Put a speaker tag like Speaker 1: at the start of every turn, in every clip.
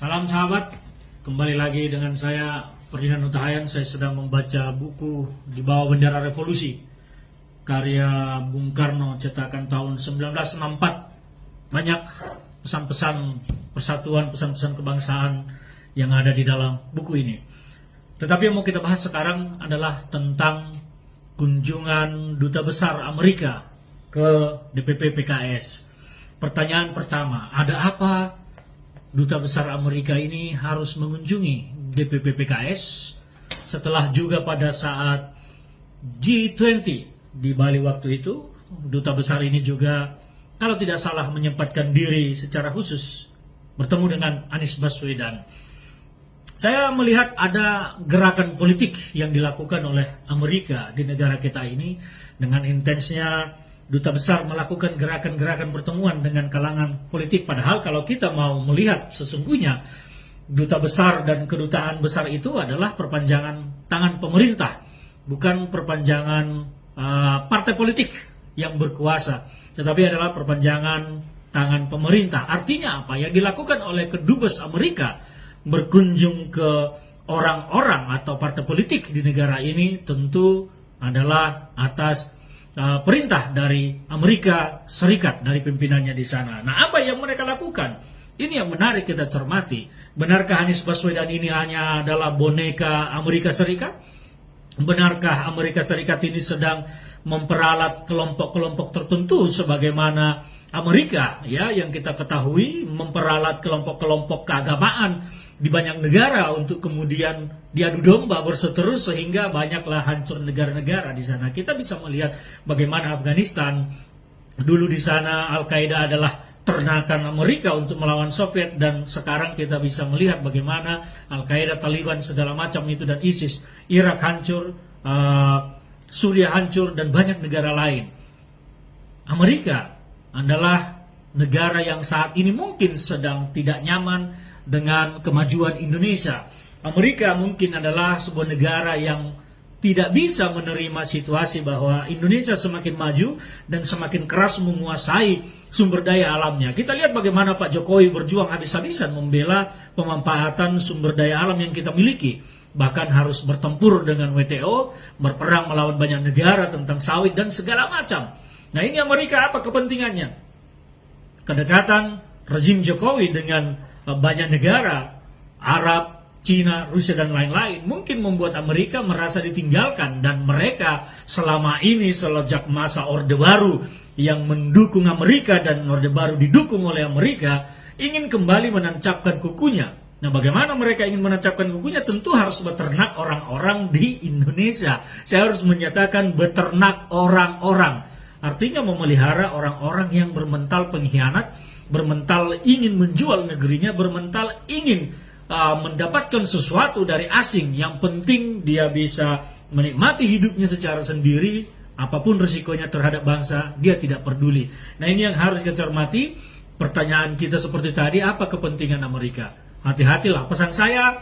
Speaker 1: Salam sahabat, kembali lagi dengan saya Ferdinand Utahayan. Saya sedang membaca buku Di Bawah Bendera Revolusi, karya Bung Karno, cetakan tahun 1964. Banyak pesan-pesan persatuan, pesan-pesan kebangsaan yang ada di dalam buku ini. Tetapi yang mau kita bahas sekarang adalah tentang kunjungan Duta Besar Amerika ke DPP PKS. Pertanyaan pertama, ada apa Duta Besar Amerika ini harus mengunjungi DPP PKS setelah juga pada saat G20 di Bali waktu itu, Duta Besar ini juga kalau tidak salah menyempatkan diri secara khusus bertemu dengan Anies Baswedan. Saya melihat ada gerakan politik yang dilakukan oleh Amerika di negara kita ini dengan intensnya Duta Besar melakukan gerakan-gerakan pertemuan dengan kalangan politik. Padahal kalau kita mau melihat sesungguhnya Duta Besar dan Kedutaan Besar itu adalah perpanjangan tangan pemerintah, bukan perpanjangan partai politik yang berkuasa, tetapi adalah perpanjangan tangan pemerintah. Artinya apa? Yang dilakukan oleh Kedubes Amerika berkunjung ke orang-orang atau partai politik di negara ini tentu adalah atas perintah dari Amerika Serikat, dari pimpinannya di sana. Nah, apa yang mereka lakukan? Ini yang menarik kita cermati. Benarkah Anies Baswedan ini hanya adalah boneka Amerika Serikat? Benarkah Amerika Serikat ini sedang memperalat kelompok-kelompok tertentu sebagaimana Amerika ya yang kita ketahui memperalat kelompok-kelompok keagamaan di banyak negara untuk kemudian diadu domba berseteru sehingga banyaklah hancur negara-negara di sana. Kita bisa melihat bagaimana Afghanistan dulu di sana Al-Qaeda adalah ternakan Amerika untuk melawan Soviet, dan sekarang kita bisa melihat bagaimana Al-Qaeda, Taliban segala macam itu dan ISIS, Irak hancur, Suriah hancur dan banyak negara lain. Amerika adalah negara yang saat ini mungkin sedang tidak nyaman dengan kemajuan Indonesia. Amerika mungkin adalah sebuah negara yang tidak bisa menerima situasi bahwa Indonesia semakin maju dan semakin keras menguasai sumber daya alamnya. Kita lihat bagaimana Pak Jokowi berjuang habis-habisan membela pemanfaatan sumber daya alam yang kita miliki. Bahkan harus bertempur dengan WTO, berperang melawan banyak negara tentang sawit dan segala macam. Nah, ini Amerika apa kepentingannya? Kedekatan rezim Jokowi dengan banyak negara, Arab, Cina, Rusia dan lain-lain mungkin membuat Amerika merasa ditinggalkan, dan mereka selama ini sejak masa Orde Baru yang mendukung Amerika dan Orde Baru didukung oleh Amerika ingin kembali menancapkan kukunya. Nah, bagaimana mereka ingin menancapkan kukunya? Tentu harus beternak orang-orang di Indonesia. Saya harus menyatakan beternak orang-orang. Artinya memelihara orang-orang yang bermental pengkhianat, bermental ingin menjual negerinya, bermental ingin mendapatkan sesuatu dari asing. Yang penting dia bisa menikmati hidupnya secara sendiri, apapun risikonya terhadap bangsa, dia tidak peduli. Nah, ini yang harus kita cermati. Pertanyaan kita seperti tadi, apa kepentingan Amerika? Hati-hatilah, pesan saya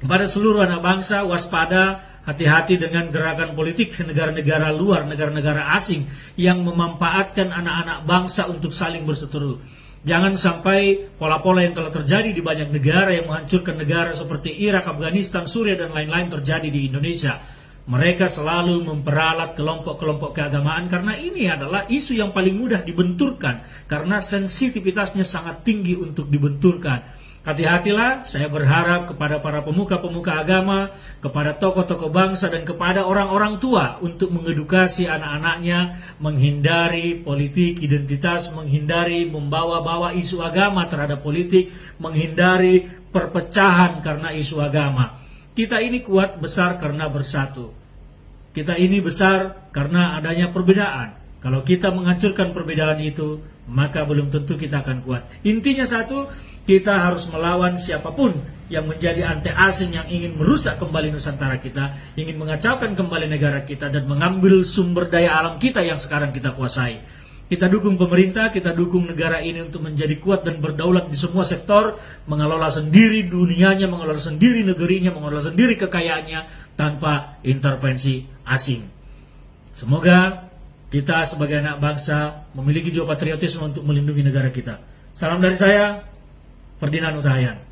Speaker 1: kepada seluruh anak bangsa, waspada, hati-hati dengan gerakan politik negara-negara luar, negara-negara asing yang memanfaatkan anak-anak bangsa untuk saling berseteru. Jangan sampai pola-pola yang telah terjadi di banyak negara yang menghancurkan negara seperti Irak, Afghanistan, Suriah dan lain-lain terjadi di Indonesia. Mereka selalu memperalat kelompok-kelompok keagamaan karena ini adalah isu yang paling mudah dibenturkan karena sensitivitasnya sangat tinggi untuk dibenturkan. Hati-hatilah, saya berharap kepada para pemuka-pemuka agama, kepada tokoh-tokoh bangsa dan kepada orang-orang tua untuk mengedukasi anak-anaknya, menghindari politik identitas, menghindari membawa-bawa isu agama terhadap politik, menghindari perpecahan karena isu agama. Kita ini kuat besar karena bersatu. Kita ini besar karena adanya perbedaan. Kalau kita menghancurkan perbedaan itu, maka belum tentu kita akan kuat. Intinya satu, kita harus melawan siapapun yang menjadi anti asing yang ingin merusak kembali Nusantara kita, ingin mengacaukan kembali negara kita dan mengambil sumber daya alam kita yang sekarang kita kuasai. Kita dukung pemerintah, kita dukung negara ini untuk menjadi kuat dan berdaulat di semua sektor, mengelola sendiri dunianya, mengelola sendiri negerinya, mengelola sendiri kekayaannya tanpa intervensi asing. Semoga kita sebagai anak bangsa memiliki jiwa patriotisme untuk melindungi negara kita. Salam dari saya, Ferdinand Utahayan.